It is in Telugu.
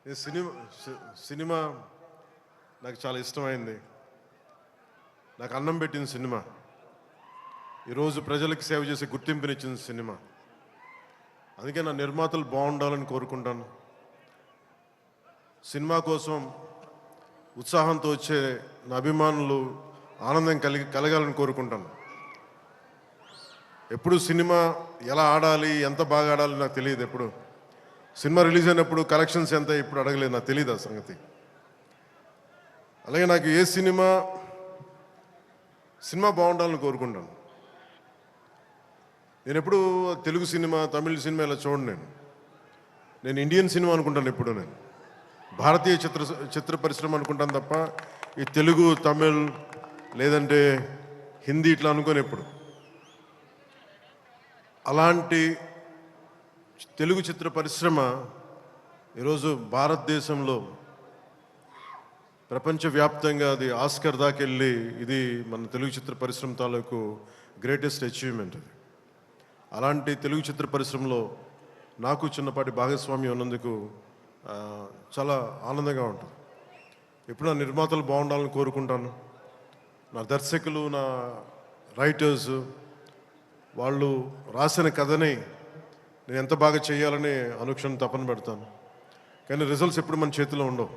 ఈ సినిమా నాకు చాలా ఇష్టమైంది. నాకు అన్నం పెట్టిన సినిమా. ఈరోజు ప్రజలకు సేవ చేసే గుర్తింపునిచ్చిన సినిమా. అందుకే నా నిర్మాతలు బాగుండాలని కోరుకుంటాను. సినిమా కోసం ఉత్సాహంతో వచ్చే నా అభిమానులు ఆనందం కలగాలని కోరుకుంటాను. ఎప్పుడు సినిమా ఎలా ఆడాలి, ఎంత బాగా ఆడాలి నాకు తెలియదు. ఎప్పుడు సినిమా రిలీజ్ అయినప్పుడు కలెక్షన్స్ ఎంత ఇప్పుడు అడగలేదు, నాకు తెలియదు ఆ సంగతి. అలాగే నాకు ఏ సినిమా బాగుండాలని కోరుకుంటాను. నేను ఎప్పుడు తెలుగు సినిమా, తమిళ సినిమా ఇలా చూడండి. నేను ఇండియన్ సినిమా అనుకుంటాను. ఎప్పుడు నేను భారతీయ చిత్ర పరిశ్రమ అనుకుంటాను తప్ప ఈ తెలుగు, తమిళ్ లేదంటే హిందీ ఇట్లా అనుకోని. ఎప్పుడు అలాంటి తెలుగు చిత్ర పరిశ్రమ ఈరోజు భారతదేశంలో ప్రపంచవ్యాప్తంగా అది ఆస్కర్ దాకా వెళ్ళి, ఇది మన తెలుగు చిత్ర పరిశ్రమ తాలూకు గ్రేటెస్ట్ అచీవ్మెంట్. అది అలాంటి తెలుగు చిత్ర పరిశ్రమలో నాకు చిన్నపాటి భాగస్వామ్యం ఉన్నందుకు చాలా ఆనందంగా ఉంటుంది. ఎప్పుడు నా నిర్మాతలు బాగుండాలని కోరుకుంటాను. నా దర్శకులు, నా రైటర్స్, వాళ్ళు రాసిన కథని నేను ఎంత బాగా చేయాలని అనుక్షణం తపన పెడతాను. కానీ రిజల్ట్స్ ఎప్పుడు మన చేతిలో ఉండవు.